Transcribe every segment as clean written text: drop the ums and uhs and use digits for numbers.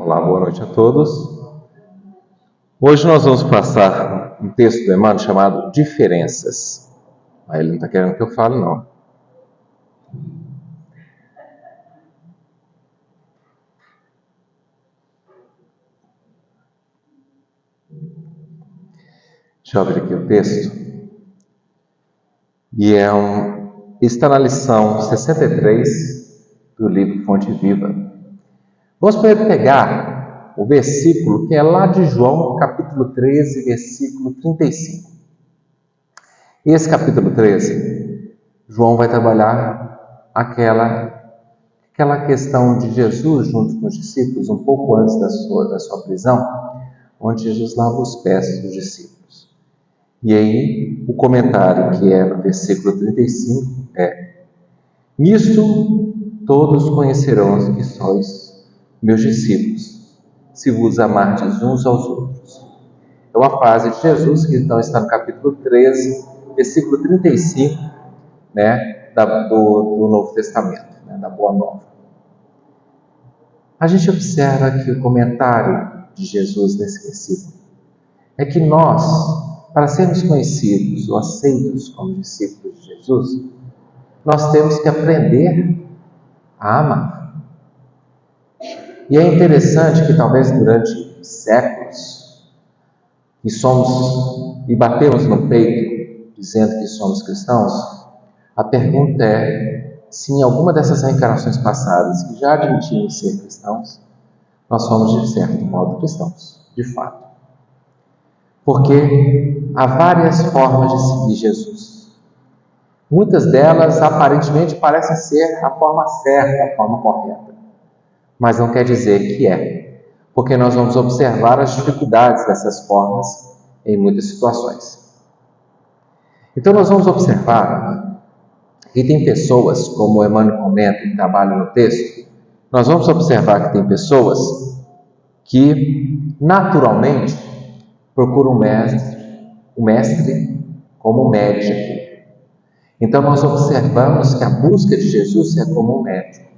Olá, boa noite a todos. Hoje nós vamos passar um texto do Emmanuel chamado Diferenças. Aí ele não está querendo que eu fale, não. Deixa eu abrir aqui o texto. E está na lição 63 do livro Fonte Viva. Vamos primeiro pegar o versículo que é lá de João, capítulo 13, versículo 35. Esse capítulo 13, João vai trabalhar aquela questão de Jesus junto com os discípulos, um pouco antes da sua prisão, onde Jesus lava os pés dos discípulos. E aí, o comentário que é no versículo 35 é: nisto todos conhecerão que sois meus discípulos, se vos amardes uns aos outros. É uma frase de Jesus que então está no capítulo 13, versículo 35, do Novo Testamento, da Boa Nova. A gente observa que o comentário de Jesus nesse versículo é que nós, para sermos conhecidos ou aceitos como discípulos de Jesus, nós temos que aprender a amar. E é interessante que talvez durante séculos e batemos no peito dizendo que somos cristãos, a pergunta é se em alguma dessas reencarnações passadas que já admitimos ser cristãos, nós somos de certo modo cristãos, de fato. Porque há várias formas de seguir Jesus. Muitas delas aparentemente parecem ser a forma certa, a forma correta. Mas não quer dizer que é. Porque nós vamos observar as dificuldades dessas formas em muitas situações. Então nós vamos observar que tem pessoas, como o Emmanuel comenta e trabalha no texto, nós vamos observar que tem pessoas que naturalmente procuram o mestre como médico. Então nós observamos que a busca de Jesus é como um médico.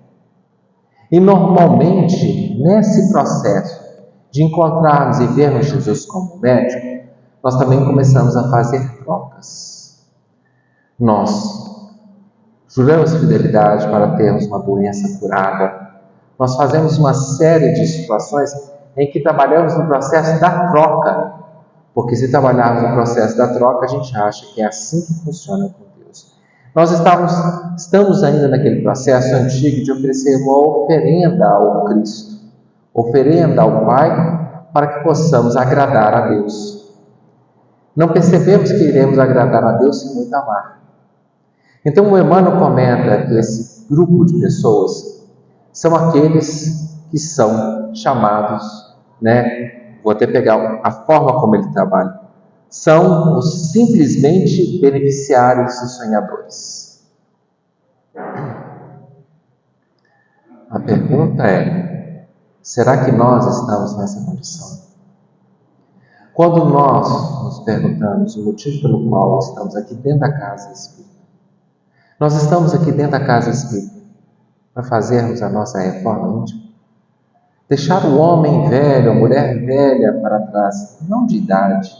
E normalmente, nesse processo de encontrarmos e vermos Jesus como médico, nós também começamos a fazer trocas. Nós juramos fidelidade para termos uma doença curada. Nós fazemos uma série de situações em que trabalhamos no processo da troca. Porque se trabalharmos no processo da troca, a gente acha que é assim que funciona com Deus. Nós estamos ainda naquele processo antigo de oferecer uma oferenda ao Cristo, oferenda ao Pai, para que possamos agradar a Deus. Não percebemos que iremos agradar a Deus sem muito amar. Então o Emmanuel comenta que esse grupo de pessoas são aqueles que são chamados, vou até pegar a forma como ele trabalha, são os simplesmente beneficiários e sonhadores. A pergunta é: será que nós estamos nessa condição? Quando nós nos perguntamos o motivo pelo qual estamos aqui dentro da casa espírita, nós estamos aqui dentro da casa espírita para fazermos a nossa reforma íntima? Deixar o homem velho, a mulher velha para trás, não de idade,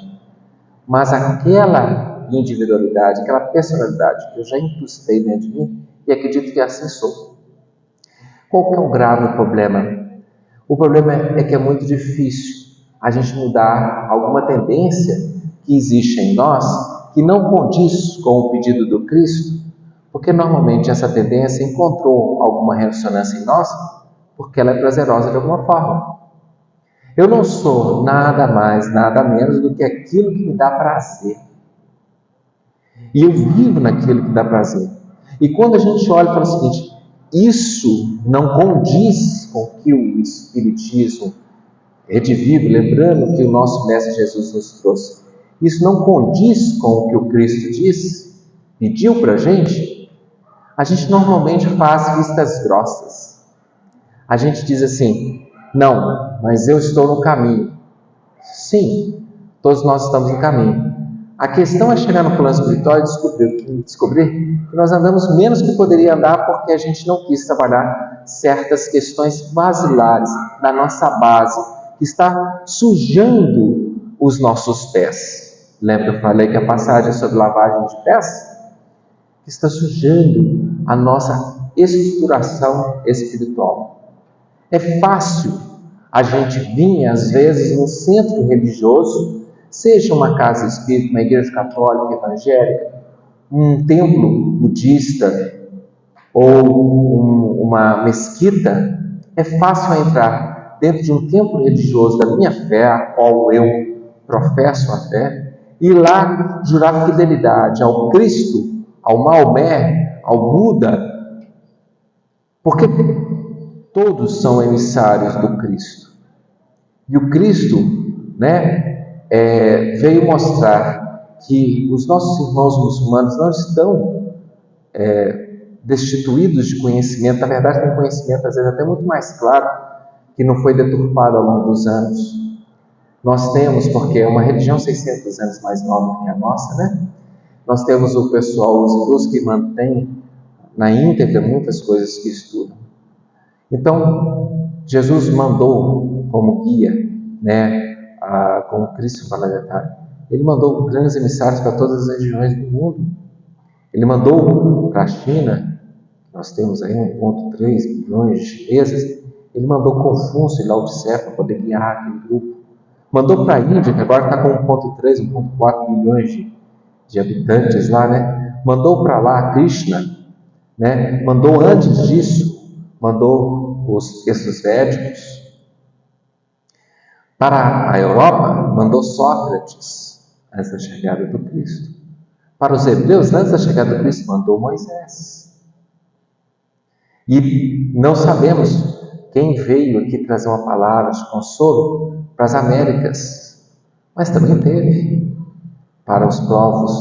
mas aquela individualidade, aquela personalidade que eu já incrustei dentro de mim e acredito que assim sou. Qual que é o grave problema? O problema é que é muito difícil a gente mudar alguma tendência que existe em nós que não condiz com o pedido do Cristo, porque normalmente essa tendência encontrou alguma ressonância em nós porque ela é prazerosa de alguma forma. Eu não sou nada mais, nada menos do que aquilo que me dá prazer. E eu vivo naquilo que dá prazer. E quando a gente olha e fala o seguinte: isso não condiz com o que o Espiritismo redivive, lembrando que o nosso Mestre Jesus nos trouxe, isso não condiz com o que o Cristo disse, pediu para a gente normalmente faz vistas grossas. A gente diz assim: não, mas eu estou no caminho. Sim, todos nós estamos no caminho. A questão é chegar no plano espiritual e descobrir que nós andamos menos que poderia andar porque a gente não quis trabalhar certas questões basilares da nossa base, que está sujando os nossos pés. Lembra que eu falei que a passagem é sobre lavagem de pés? Que está sujando a nossa estruturação espiritual. É fácil a gente vir, às vezes, no centro religioso, seja uma casa espírita, uma igreja católica, evangélica, um templo budista ou uma mesquita. É fácil entrar dentro de um templo religioso da minha fé, a qual eu professo a fé, e lá jurar fidelidade ao Cristo, ao Maomé, ao Buda, porque todos são emissários do Cristo. E o Cristo, veio mostrar que os nossos irmãos muçulmanos não estão destituídos de conhecimento. Na verdade, tem conhecimento, às vezes, até muito mais claro, que não foi deturpado ao longo dos anos. Nós temos, porque é uma religião 600 anos mais nova que a nossa, né? Nós temos o pessoal, os hindus, que mantêm na íntegra muitas coisas que estudam. Então, Jesus mandou como guia, como Cristo planetário, ele mandou grandes emissários para todas as regiões do mundo. Ele mandou para a China, nós temos aí 1,3 bilhões de chineses. Ele mandou Confúcio e Lao Tse para poder guiar aquele grupo. Mandou para a Índia, que agora está com 1,3, 1,4 bilhões de habitantes lá, né? Mandou para lá Krishna, né? Mandou antes disso, mandou os textos védicos. Para a Europa, mandou Sócrates, antes da chegada do Cristo. Para os hebreus, antes da chegada do Cristo, mandou Moisés. E não sabemos quem veio aqui trazer uma palavra de consolo para as Américas, mas também teve para os povos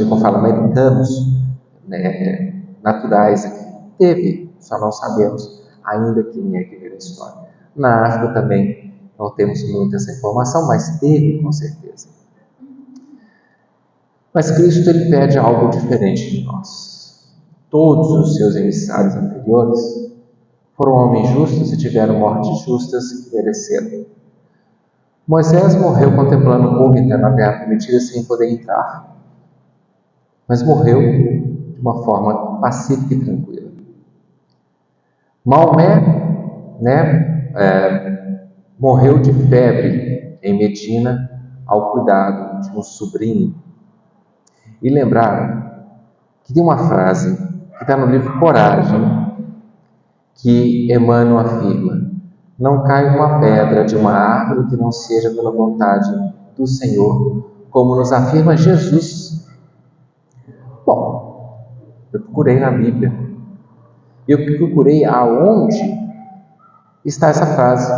como fala, americanos, naturais aqui. Teve, só não sabemos ainda quem é que veio a história. Na África também não temos muita essa informação, mas teve com certeza. Mas Cristo, ele pede algo diferente de nós. Todos os seus emissários anteriores foram homens justos e tiveram mortes justas que mereceram. Moisés morreu contemplando o povo inteiro na terra prometida sem poder entrar, mas morreu de uma forma pacífica e tranquila. Maomé, morreu de febre em Medina ao cuidado de um sobrinho. E lembraram que tem uma frase que está no livro Coragem, que Emmanuel afirma: não cai uma pedra de uma árvore que não seja pela vontade do Senhor, como nos afirma Jesus. Bom, eu procurei na Bíblia, e eu procurei aonde está essa frase: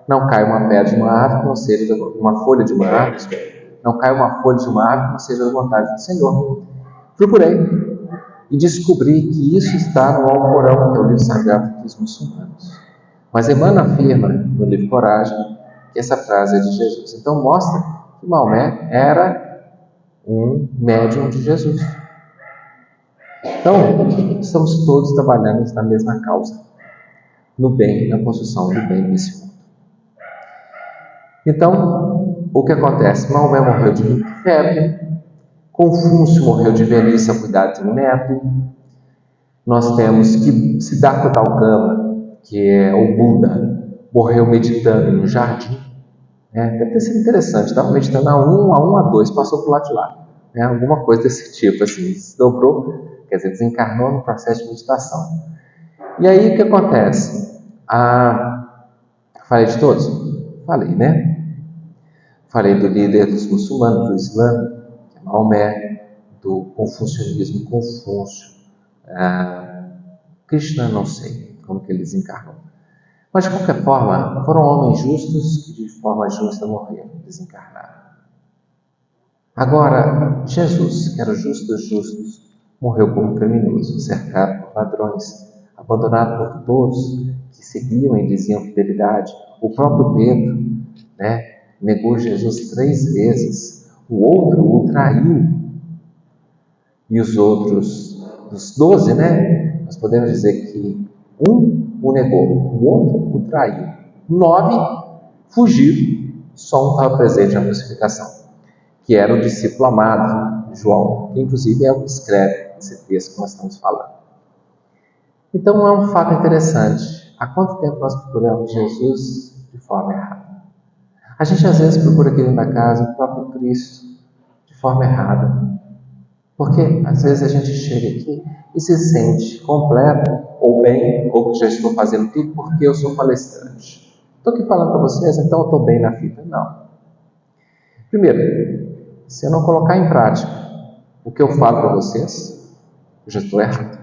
não cai uma pedra de uma árvore que não seja uma folha de uma árvore, não cai uma folha de uma árvore que não seja da vontade do Senhor. Procurei e descobri que isso está no Alcorão, que é o livro sagrado dos muçulmanos. Mas Emmanuel afirma no livro Coragem que essa frase é de Jesus. Então mostra que Maomé era um médium de Jesus. Então, estamos todos trabalhando na mesma causa, no bem, na construção do bem nesse mundo. Então, o que acontece? Maomé morreu de febre, Confúcio morreu de velhice ao cuidar de um neto. Nós temos que Siddhartha Gautama, que é o Buda, morreu meditando no jardim. Deve ter sido interessante, estava meditando a 1, a 2, passou para o lado de lá. Alguma coisa desse tipo, assim, se dobrou, quer dizer, desencarnou no processo de meditação. E aí o que acontece? Falei de todos? Falei, né? Falei do líder dos muçulmanos, do Islã, que é Maomé, do confucionismo, Confúcio. Krishna, não sei como que ele desencarnou. Mas, de qualquer forma, foram homens justos que, de forma justa, morreram, desencarnaram. Agora, Jesus, que era o justo dos justos, morreu como criminoso, cercado por ladrões, abandonado por todos que seguiam e diziam fidelidade. O próprio Pedro, negou Jesus 3 vezes. O outro o traiu. E os outros dos 12, né? Nós podemos dizer que um o negou, o outro o traiu. 9 fugiram, só um estava presente na crucificação, que era o discípulo amado, João, que inclusive é o que escreve esse texto que nós estamos falando. Então é um fato interessante. Há quanto tempo nós procuramos Jesus de forma errada? A gente às vezes procura aqui dentro da casa o próprio Cristo de forma errada. Porque às vezes a gente chega aqui e se sente completo, ou bem, ou que já estou fazendo tudo porque eu sou palestrante. Estou aqui falando para vocês, então eu estou bem na fita. Não. Primeiro, se eu não colocar em prática o que eu falo para vocês, eu já estou errado.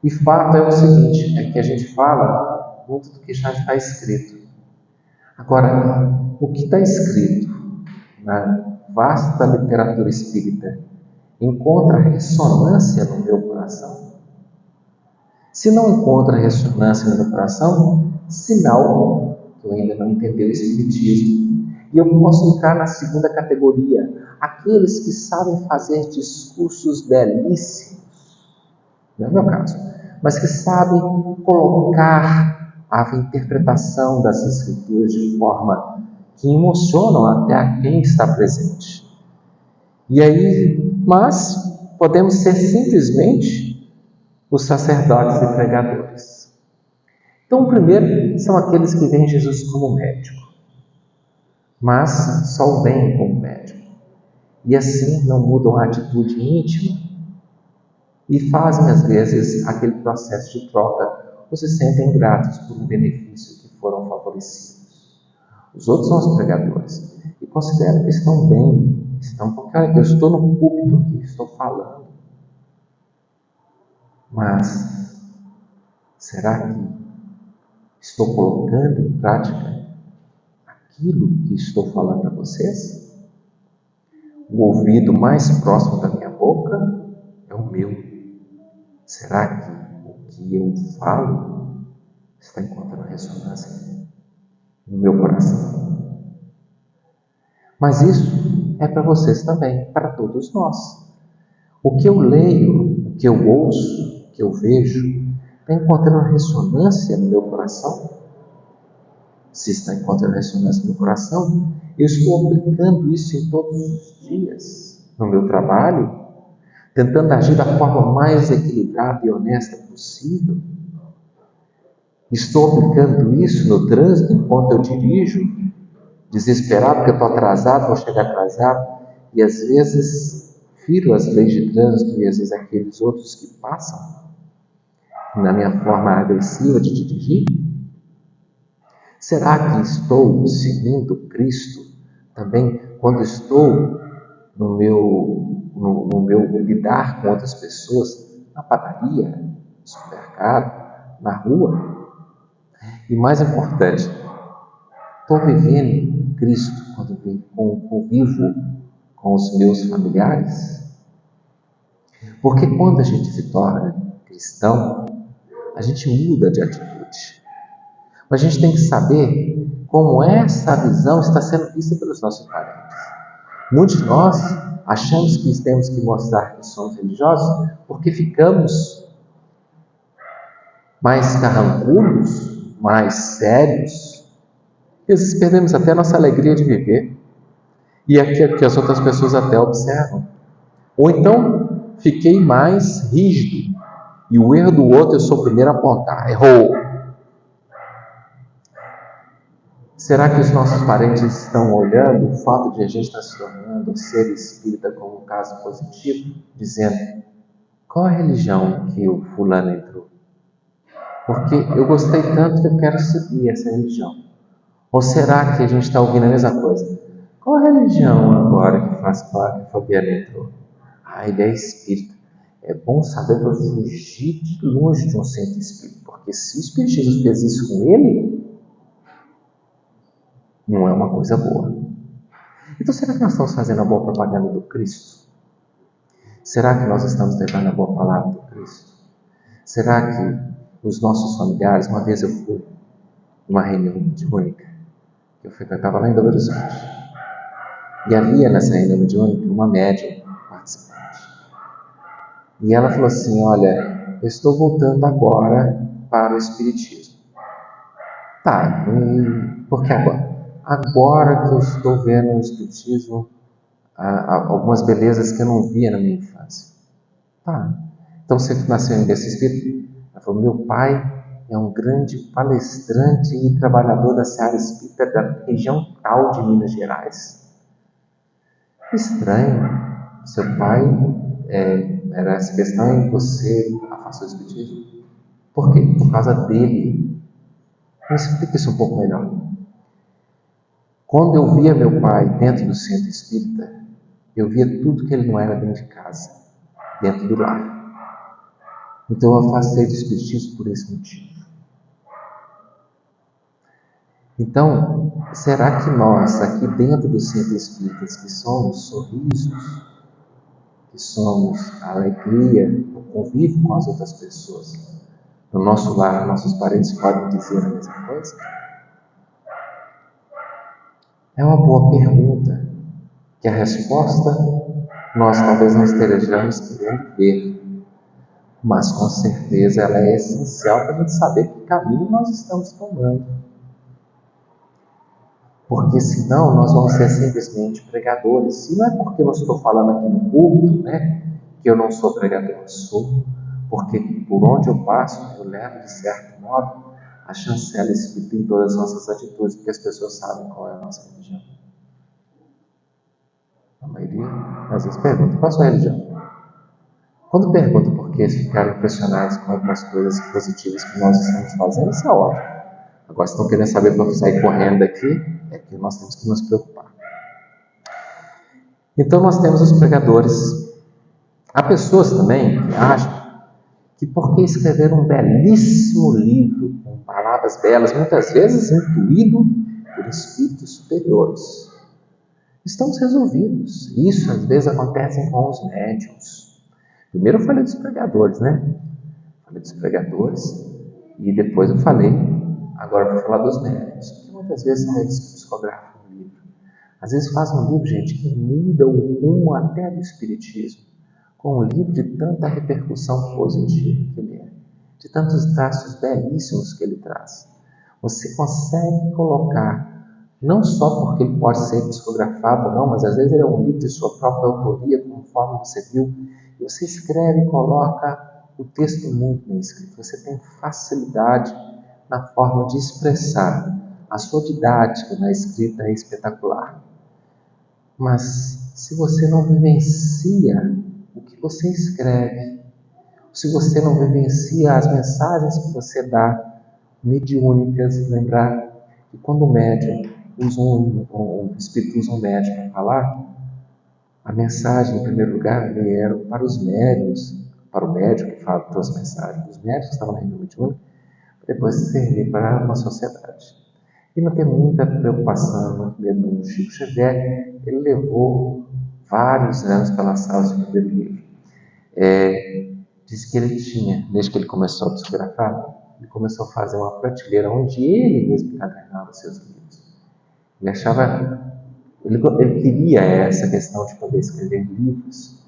E fato é o seguinte, é que a gente fala muito do que já está escrito. Agora, o que está escrito na vasta literatura espírita encontra ressonância no meu coração? Se não encontra ressonância no meu coração, sinal que eu ainda não entendi o Espiritismo. E eu posso entrar na segunda categoria, aqueles que sabem fazer discursos belíssimos, não é o meu caso, mas que sabem colocar a interpretação das Escrituras de forma que emocionam até a quem está presente. E aí, mas podemos ser simplesmente os sacerdotes e pregadores. Então, o primeiro são aqueles que veem Jesus como médico, mas só o veem como médico. E assim não mudam a atitude íntima e fazem, às vezes, aquele processo de troca, ou se sentem gratos por um benefício que foram favorecidos. Os outros são os pregadores e consideram que estão bem, porque olha, eu estou no púlpito aqui, estou falando. Mas será que estou colocando em prática aquilo que estou falando para vocês? O ouvido mais próximo da minha boca é o meu. Será que o que eu falo está encontrando ressonância no meu coração? Mas isso é para vocês também, para todos nós. O que eu leio, o que eu ouço, o que eu vejo, está encontrando ressonância no meu coração? Se está encontrando ressonância no meu coração, eu estou aplicando isso em todos os dias, no meu trabalho, tentando agir da forma mais equilibrada e honesta possível. Estou aplicando isso no trânsito enquanto eu dirijo, desesperado porque eu estou atrasado, vou chegar atrasado, e às vezes firo as leis de trânsito e às vezes aqueles outros que passam na minha forma agressiva de dirigir. Será que estou seguindo Cristo também quando estou no meu lidar com outras pessoas, na padaria, no supermercado, na rua? E mais importante, estou vivendo Cristo quando convivo com os meus familiares? Porque quando a gente se torna cristão, a gente muda de atitude. Mas a gente tem que saber como essa visão está sendo vista pelos nossos parentes. Muitos de nós achamos que temos que mostrar que somos religiosos porque ficamos mais carrancudos, mais sérios, e às vezes perdemos até a nossa alegria de viver. E aqui que as outras pessoas até observam. Ou então fiquei mais rígido, e o erro do outro eu sou o primeiro a apontar. Errou! Será que os nossos parentes estão olhando o fato de a gente estar se tornando ser espírita como um caso positivo, dizendo qual a religião que o fulano entrou? Porque eu gostei tanto que eu quero seguir essa religião. Ou será que a gente está ouvindo a mesma coisa? Qual a religião agora que faz parte que Fabiano entrou? Ah, ele é espírita. É bom saber para fugir de longe de um centro espírita, porque se o Espiritismo fez isso com ele, não é uma coisa boa. Então, será que nós estamos fazendo a boa propaganda do Cristo? Será que nós estamos levando a boa palavra do Cristo? Será que os nossos familiares, uma vez eu fui numa reunião mediúnica, que eu frequentava lá em Belo Horizonte, e havia nessa reunião mediúnica uma médium participante. E ela falou assim: olha, eu estou voltando agora para o Espiritismo. Tá, e por que agora? Agora que eu estou vendo no Espiritismo algumas belezas que eu não via na minha infância. Tá, então você nasceu em berço espírita? Ela falou: meu pai é um grande palestrante e trabalhador da seara espírita da região tal de Minas Gerais. Estranho, seu pai era essa questão e você afastou o espiritismo? Por quê? Por causa dele. Me explica isso um pouco melhor. Quando eu via meu pai dentro do centro espírita, eu via tudo que ele não era dentro de casa, dentro do lar. Então eu afastei do espiritismo por esse motivo. Então, será que nós, aqui dentro do centro espírita, que somos sorrisos, que somos a alegria, o convívio com as outras pessoas, no nosso lar, nossos parentes podem dizer a mesma coisa? É uma boa pergunta, que a resposta nós talvez não estejamos querendo ver, mas com certeza ela é essencial para a gente saber que caminho nós estamos tomando. Porque senão nós vamos ser simplesmente pregadores. E não é porque eu estou falando aqui no púlpito, que eu não sou pregador, sou, porque por onde eu passo, eu levo de certo modo a chancela espírita em todas as nossas atitudes, porque as pessoas sabem qual é a nossa religião. A maioria às vezes pergunta: qual é a sua religião? Quando pergunta por que ficaram impressionados com algumas coisas positivas que nós estamos fazendo, isso é ótimo. Agora, se estão querendo saber para sair correndo daqui, é que nós temos que nos preocupar. Então, nós temos os pregadores. Há pessoas também que acham que porque escrever um belíssimo livro, com palavras belas, muitas vezes intuído por espíritos superiores, estamos resolvidos. Isso às vezes acontece com os médiuns. Primeiro eu falei dos pregadores, Falei dos pregadores e depois eu falei, agora vou falar dos médiuns, que muitas vezes são eles que psicografam o livro. Às vezes faz um livro, gente, que muda o rumo até do espiritismo, com um livro de tanta repercussão positiva que ele é, de tantos traços belíssimos que ele traz. Você consegue colocar, não só porque ele pode ser psicografado ou não, mas às vezes ele é um livro de sua própria autoria, conforme você viu, e você escreve e coloca o texto muito bem escrito. Você tem facilidade na forma de expressar. A sua didática na escrita é espetacular. Mas se você não vivencia o que você escreve, se você não vivencia as mensagens que você dá, mediúnicas, lembrar que quando o médium usa o espírito usa um médium para falar, a mensagem, em primeiro lugar, vieram para os médiuns, para o médium que trouxe a mensagem, os médiuns que estavam na reunião mediúnica, para depois servir para uma sociedade. E não tem muita preocupação, muito medo não. O Chico Xavier, ele levou vários anos para lançar o seu primeiro livro. Diz que ele tinha, desde que ele começou a psicografar, ele começou a fazer uma prateleira onde ele mesmo encadernava seus livros. Ele achava, ele queria essa questão de poder escrever livros.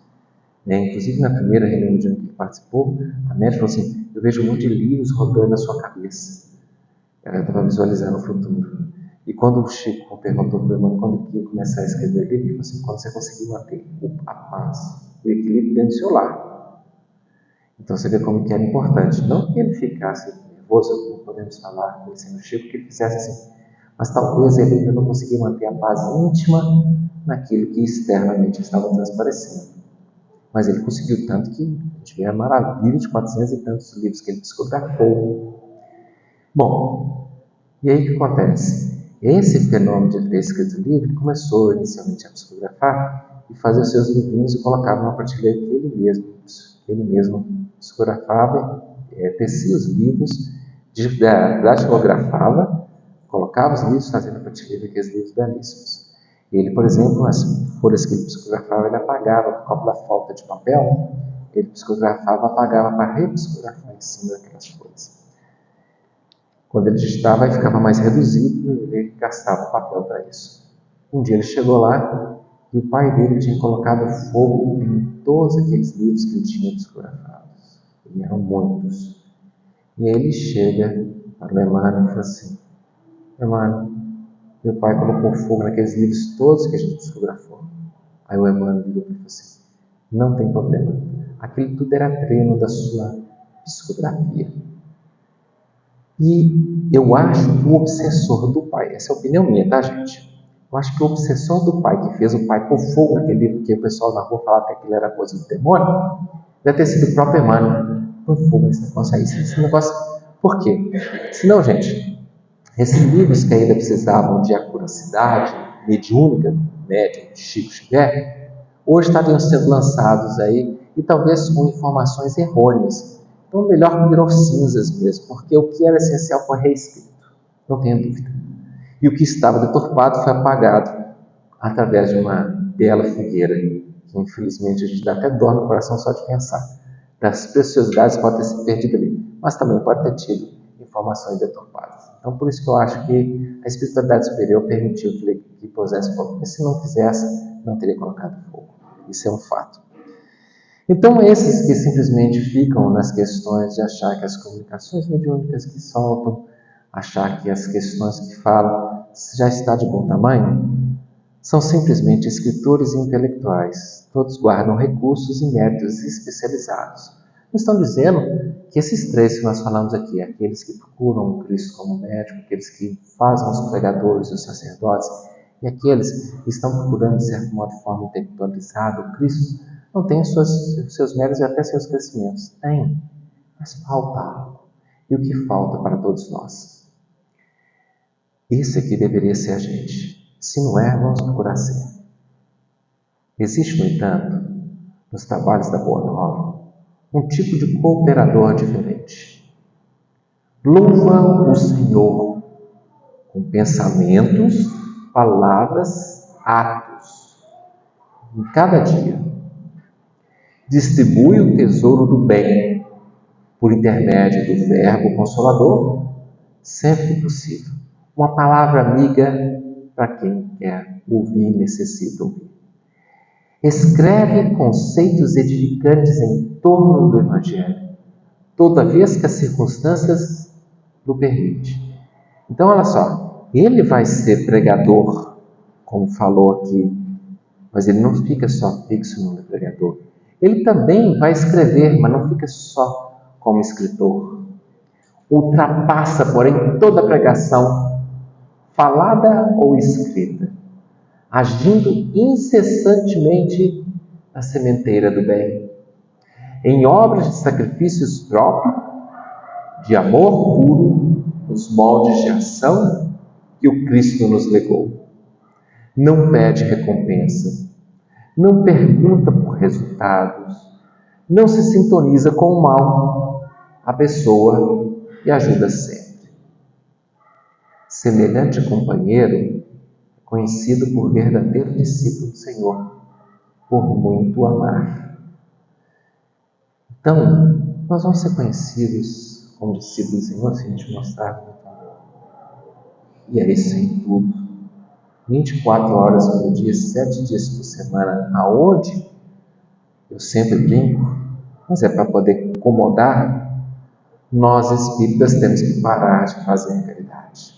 Inclusive, na primeira reunião de que ele participou, a médica falou assim: eu vejo um monte de livros rodando na sua cabeça. Ela estava visualizando o futuro. E quando o Chico perguntou para o irmão quando que ia começar a escrever livro, ele falou assim: quando você conseguir manter a paz, o equilíbrio dentro do seu lar. Então você vê como que era importante. Não que ele ficasse nervoso, não podemos falar conhecendo o Chico, que ele fizesse assim, mas talvez ele ainda não conseguia manter a paz íntima naquilo que externamente estava transparecendo. Mas ele conseguiu tanto que a gente vê a maravilha de 400 e tantos livros que ele psicografou. Bom, e aí o que acontece? Esse fenômeno de ter escrito livro começou inicialmente a psicografar e fazer os seus livrinhos e colocava numa prateleira que ele mesmo psicografava, tecia os livros, datilografava, colocava os livros, fazendo a prateleira aqueles livros belíssimos. Ele, por exemplo, as folhas que ele psicografava, ele apagava por causa da falta de papel, ele psicografava, apagava para repsicografar em cima daquelas folhas. Quando ele digitava, ele ficava mais reduzido e ele gastava papel para isso. Um dia ele chegou lá e o pai dele tinha colocado fogo em todos aqueles livros que ele tinha psicografados. E eram muitos. E aí ele chega para o Emmanuel e fala assim: Emmanuel, meu pai colocou fogo naqueles livros todos que a gente psicografou. Aí o Emmanuel virou e falou assim: não tem problema. Aquilo tudo era treino da sua psicografia. E eu acho que o obsessor do pai, essa é a opinião minha, tá, gente? Eu acho que o obsessor do pai, que fez o pai pôr fogo naquele livro, que o pessoal na rua falava que aquilo era coisa do demônio, deve ter sido o próprio Emmanuel. Põe fogo nesse negócio aí, esse negócio. Por quê? Senão, gente, esses livros que ainda precisavam de acuracidade mediúnica, médium de Chico Xavier, hoje estariam sendo lançados aí, e talvez com informações errôneas. Então, melhor que virou cinzas mesmo, porque o que era essencial foi reescrito, não tenha dúvida. E o que estava deturpado foi apagado através de uma bela fogueira, que infelizmente a gente dá até dor no coração só de pensar. Das preciosidades pode ter se perdido ali, mas também pode ter tido informações deturpadas. Então, por isso que eu acho que a espiritualidade superior permitiu que pusesse fogo, porque se não quisesse, não teria colocado fogo. Isso é um fato. Então, esses que simplesmente ficam nas questões de achar que as comunicações mediúnicas que soltam, achar que as questões que falam já está de bom tamanho, são simplesmente escritores e intelectuais. Todos guardam recursos e méritos especializados. Não estão dizendo que esses três que nós falamos aqui, aqueles que procuram o Cristo como médico, aqueles que fazem os pregadores e os sacerdotes, e aqueles que estão procurando, de certo modo, de forma intelectualizada, o Cristo, não têm seus méritos e até seus crescimentos. Tem, mas falta algo. E o que falta para todos nós? Esse aqui deveria ser a gente. Se não é, vamos procurar ser. Existe, no entanto, nos trabalhos da Boa Nova, um tipo de cooperador diferente. Louva o Senhor com pensamentos, palavras, atos, em cada dia. Distribui o tesouro do bem por intermédio do Verbo Consolador, sempre que possível. Uma palavra amiga para quem quer ouvir e necessita ouvir. Escreve conceitos edificantes em torno do Evangelho, toda vez que as circunstâncias o permitem. Então, olha só, ele vai ser pregador, como falou aqui, mas ele não fica só fixo no pregador. Ele também vai escrever, mas não fica só como escritor. Ultrapassa, porém, toda a pregação, falada ou escrita, agindo incessantemente na sementeira do bem, em obras de sacrifícios próprios, de amor puro, nos moldes de ação que o Cristo nos legou. Não pede recompensa, não pergunta por resultados, não se sintoniza com o mal, abençoa e ajuda sempre. Semelhante companheiro é conhecido por verdadeiro discípulo do Senhor, por muito amar. Então, nós vamos ser conhecidos como discípulos do Senhor se a gente mostrar muito amor. E é isso em tudo. 24 horas por dia, 7 dias por semana, aonde eu sempre brinco, mas é para poder incomodar, nós espíritas temos que parar de fazer caridade.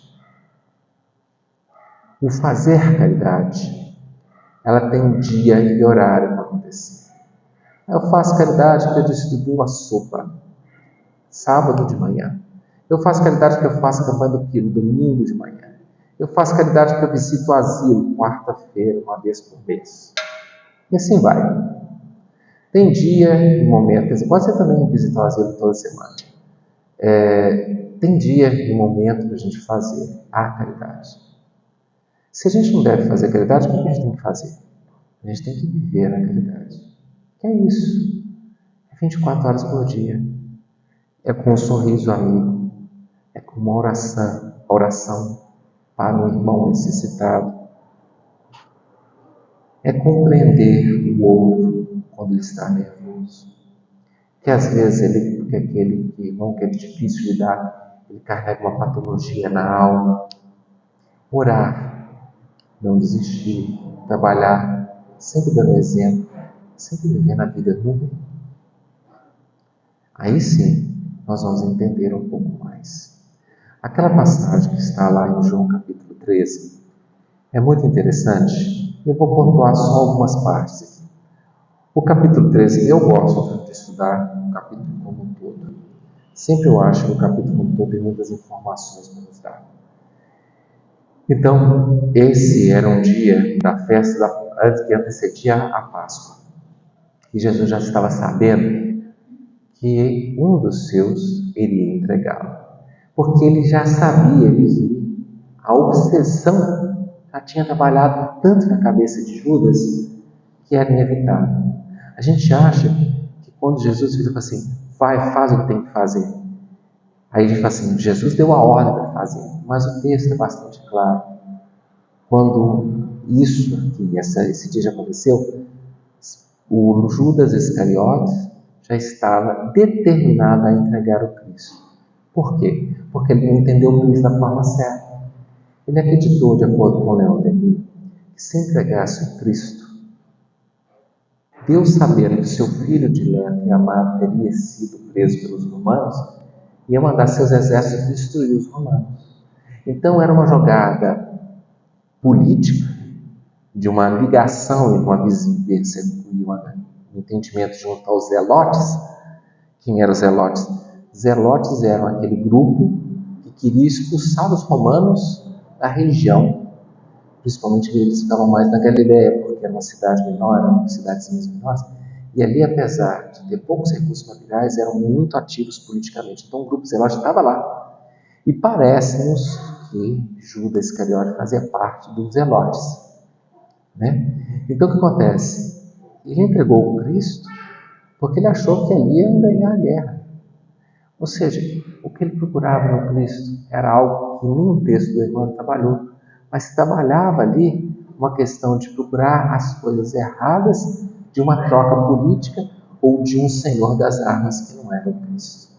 O fazer caridade, ela tem dia e horário para acontecer. Eu faço caridade que eu distribuo a sopa, sábado de manhã. Eu faço caridade que eu faço a campanha do quilo, domingo de manhã. Eu faço caridade que eu visito o asilo, quarta-feira, uma vez por mês. E assim vai. Tem dia e momento, quer dizer, pode ser também visitar o asilo toda semana. Tem dia e momento para a gente fazer a caridade. Se a gente não deve fazer caridade, o que a gente tem que fazer? A gente tem que viver a caridade. Que é isso? É 24 horas por dia. É com um sorriso amigo. É com uma oração para um irmão necessitado. É compreender o outro quando ele está nervoso. Que às vezes porque aquele irmão que é difícil de dar, ele carrega uma patologia na alma. Orar, não desistir, trabalhar, sempre dando exemplo. sempre vivendo a vida no bem. Aí sim, nós vamos entender um pouco mais. Aquela passagem que está lá em João capítulo 13 é muito interessante. Eu vou pontuar só algumas partes aqui. O capítulo 13, eu gosto de estudar o capítulo como um todo. Sempre eu acho que o capítulo como um todo tem muitas informações para nos dar. Então, esse era um dia da festa que antecedia a Páscoa. E Jesus já estava sabendo que um dos seus iria entregá-lo. Porque ele já sabia que a obsessão já tinha trabalhado tanto na cabeça de Judas que era inevitável. A gente acha que quando Jesus fala assim, vai, faz o que tem que fazer. Aí a gente fala assim, Jesus deu a ordem para fazer. Mas o texto é bastante claro. Quando isso aqui, esse dia já aconteceu, o Judas Iscariotes já estava determinado a entregar o Cristo. Por quê? Porque ele não entendeu o Cristo da forma certa. Ele acreditou, de acordo com Leão Denis, que se entregasse o Cristo, Deus, sabendo que o seu filho dileto e amado teria sido preso pelos romanos, ia mandar seus exércitos destruir os romanos. Então era uma jogada política, de uma ligação e uma vizinhança e um entendimento junto aos zelotes. Quem eram os zelotes? Zelotes eram aquele grupo que queria expulsar os romanos da região, principalmente eles ficavam mais na Galileia, porque era uma cidade menor, eram cidades menores, e ali, apesar de ter poucos recursos materiais, eram muito ativos politicamente. Então o grupo zelote estava lá. E parece-nos que Judas Iscariote fazia parte dos zelotes. Então o que acontece? Ele entregou o Cristo porque ele achou que ali ia ganhar a guerra. Ou seja, o que ele procurava no Cristo era algo que nenhum texto do irmão trabalhou, mas trabalhava ali uma questão de procurar as coisas erradas de uma troca política ou de um senhor das armas que não era o Cristo.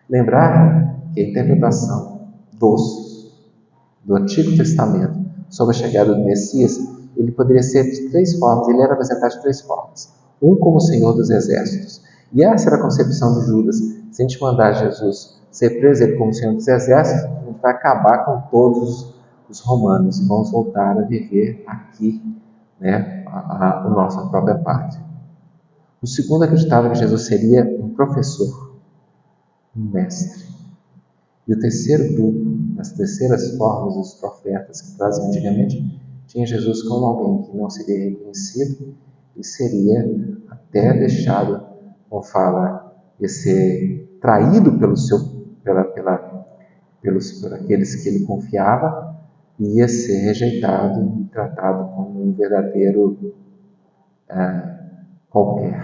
Lembrar que a interpretação do Antigo Testamento sobre a chegada do Messias, ele poderia ser de três formas, ele era apresentado de três formas. Um como Senhor dos Exércitos. E essa era a concepção de Judas. Se a gente mandar Jesus ser preso ele como Senhor dos Exércitos, a gente vai acabar com todos os romanos e vamos voltar a viver aqui, a nossa própria pátria. O segundo acreditava que Jesus seria um professor, um mestre. E o terceiro grupo, as terceiras formas dos profetas que traziam antigamente, tinha Jesus como alguém que não seria reconhecido e seria até deixado, como fala, ia ser traído por aqueles que ele confiava e ia ser rejeitado e tratado como um verdadeiro qualquer.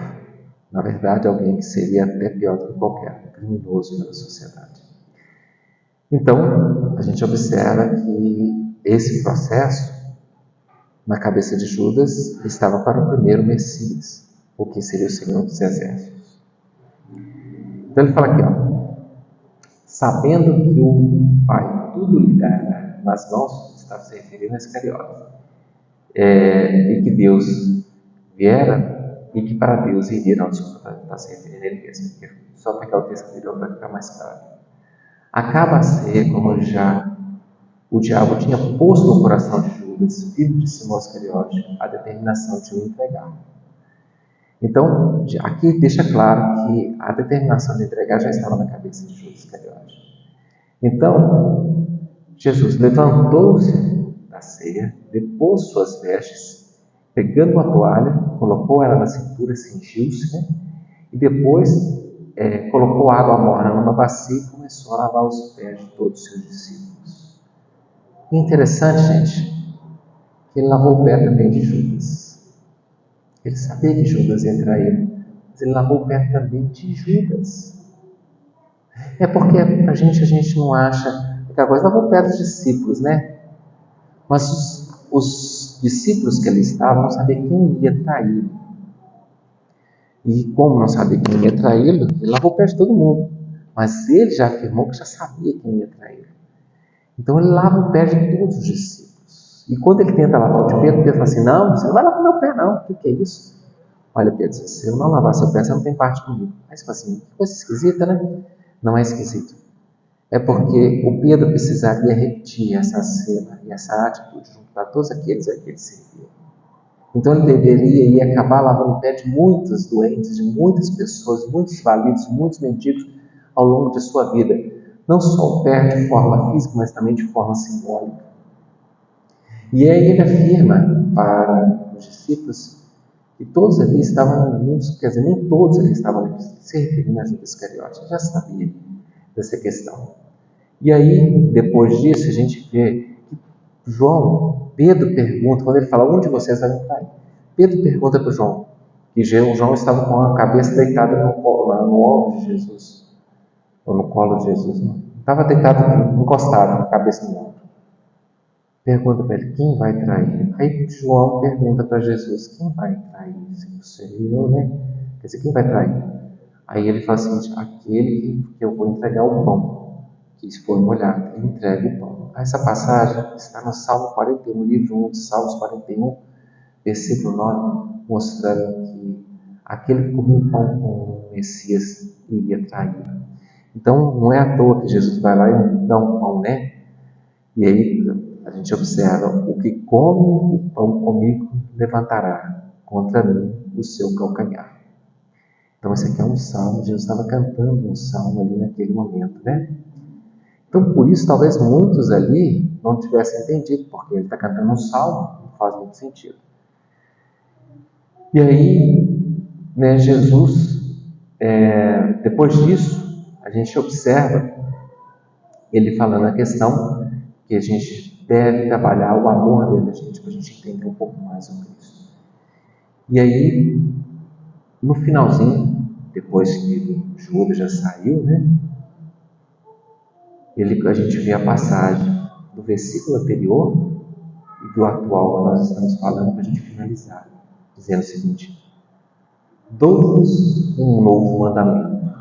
Na verdade, alguém que seria até pior do que qualquer, um criminoso pela sociedade. Então, a gente observa que esse processo, na cabeça de Judas, estava para o primeiro Messias, o que seria o Senhor dos Exércitos. Então ele fala aqui, sabendo que o Pai tudo lhe dá nas mãos, está se referindo a Iscariote, e que Deus viera, e que para Deus iria, não, desculpa, está se referindo a ele mesmo, só pegar o texto anterior para ficar mais claro. Acaba a ser como já o diabo tinha posto no coração de Judas, filho de Simão Iscariote, a determinação de o entregar. Então, aqui deixa claro que a determinação de entregar já estava na cabeça de Judas Iscariote. Então, Jesus levantou-se da ceia, depôs suas vestes, pegando uma toalha, colocou ela na cintura, cingiu-se, e depois colocou água morna numa bacia e começou a lavar os pés de todos os seus discípulos. E é interessante, gente, que ele lavou o pé também de Judas. Ele sabia que Judas ia trair, mas ele lavou o pé também de Judas. É porque a gente não acha que a coisa lavou o pé dos discípulos, Mas os discípulos que ali estavam não sabiam quem ia traí-lo. E como não sabia quem ia traí-lo, ele lavou o pé de todo mundo. Mas ele já afirmou que já sabia quem ia traí-lo. Então ele lava o pé de todos os discípulos. E quando ele tenta lavar o de Pedro, Pedro fala assim, não, você não vai lavar meu pé não, o que é isso? Olha, Pedro, se eu não lavar seu pé, você não tem parte comigo. Aí você fala assim, que coisa esquisita, né? Não é esquisito. É porque o Pedro precisaria repetir essa cena e essa atitude junto a todos aqueles a que ele servia. Então ele deveria ir acabar lavando o pé de muitos doentes, de muitas pessoas, muitos falidos, muitos mendigos ao longo de sua vida. Não só o pé de forma física, mas também de forma simbólica. E aí ele afirma para os discípulos que todos ali estavam unidos, quer dizer, nem todos ali estavam ali, se referindo a Judas Iscariote, já sabia dessa questão. E aí, depois disso, a gente vê que Pedro pergunta, quando ele fala, um de vocês vai me trair? Pedro pergunta para João, que João estava com a cabeça deitada no ombro de Jesus, ou no colo de Jesus, não. Estava deitado, encostado, com a cabeça no ombro. Pergunta para ele, quem vai trair? Aí João pergunta para Jesus, quem vai trair? Você e eu, né? Quer dizer, quem vai trair? Aí ele fala assim, aquele que eu vou entregar o pão, que foi molhado, ele entrega o pão. Essa passagem está no Salmo 41, livro 1 de Salmos 41, versículo 9, mostrando que aquele que comeu o pão com o Messias iria trair. Então, não é à toa que Jesus vai lá e dá um pão, né? E aí a gente observa, o que come o pão comigo levantará contra mim o seu calcanhar. Então esse aqui é um salmo, Jesus estava cantando um salmo ali naquele momento, né? Então por isso talvez muitos ali não tivessem entendido, porque ele está cantando um salmo, não faz muito sentido. E aí, né, Jesus, depois disso, a gente observa ele falando a questão que a gente deve trabalhar o amor dentro da gente, para a gente entender um pouco mais o Cristo. E aí, no finalzinho, depois que Judas já saiu, né, a gente vê a passagem do versículo anterior e do atual que nós estamos falando para a gente finalizar, dizendo o seguinte: dou-vos um novo mandamento,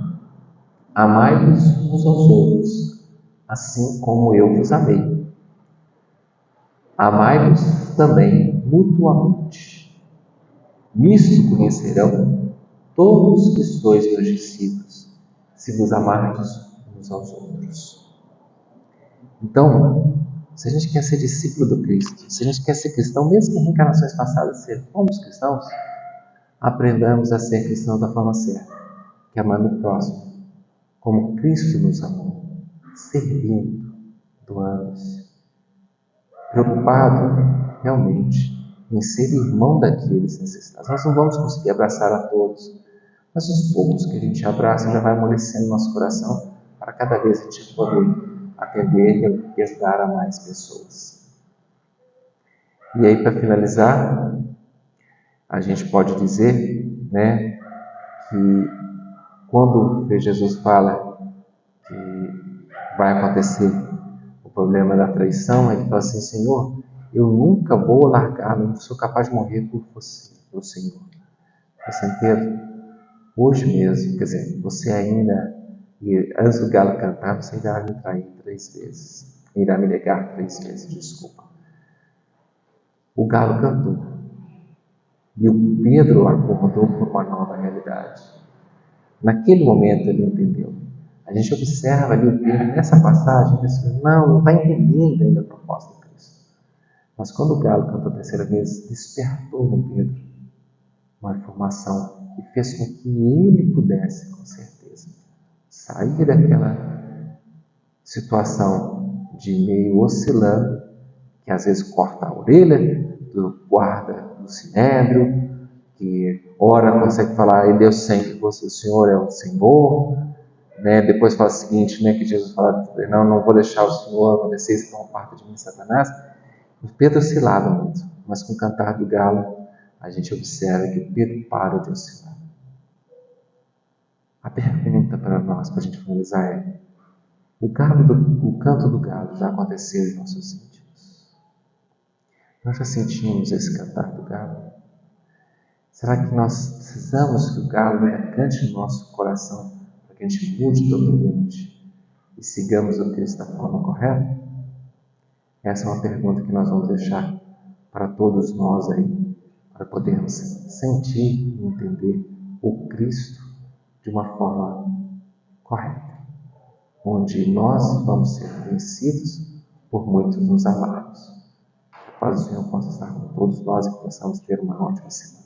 amai-vos uns aos outros, assim como eu vos amei. Amai-vos também mutuamente. Nisto conhecerão todos que sois meus discípulos, se vos amardes uns aos outros. Então, se a gente quer ser discípulo do Cristo, se a gente quer ser cristão, mesmo que em reencarnações passadas fomos cristãos, aprendamos a ser cristãos da forma certa, que é amando o próximo, como Cristo nos amou, servindo, doando-se, preocupado realmente em ser irmão daqueles necessitados. Nós não vamos conseguir abraçar a todos, mas os poucos que a gente abraça já vai amolecendo nosso coração para cada vez a gente poder atender e ajudar a mais pessoas. E aí, para finalizar, a gente pode dizer, né, que quando Jesus fala que vai acontecer o problema da traição, ele fala assim: Senhor, eu nunca vou largar, não sou capaz de morrer por você, pelo Senhor. Assim, Pedro, hoje mesmo, quer dizer, você ainda, antes do galo cantar, você ainda vai me trair 3 vezes, irá me negar 3 vezes, desculpa. O galo cantou. E o Pedro acordou por uma nova realidade. Naquele momento ele entendeu. A gente observa ali o Pedro nessa passagem, pensando, não está entendendo ainda a proposta de Cristo. Mas quando o galo cantou a 3ª vez, despertou no Pedro uma informação que fez com que ele pudesse, com certeza, sair daquela situação de meio oscilando, que às vezes corta a orelha do guarda do sinédrio, que ora consegue falar, ele é o Senhor, o Senhor é o Senhor, né? Depois fala o seguinte, né, que Jesus fala, não vou deixar o Senhor acontecer, isso não parte de mim, Satanás. O Pedro oscilava muito, mas com o cantar do galo, a gente observa que o Pedro para de oscilar. A pergunta para nós, para a gente finalizar, é: o canto do galo já aconteceu em nossos sentidos? Nós já sentimos esse cantar do galo? Será que nós precisamos que o galo cante no nosso coração para que a gente mude totalmente e sigamos o Cristo da forma correta? Essa é uma pergunta que nós vamos deixar para todos nós aí, para podermos sentir e entender o Cristo de uma forma correta, onde nós vamos ser vencidos por muitos nos amarmos. Que a paz do Senhor possa estar com todos nós e que possamos ter uma ótima semana.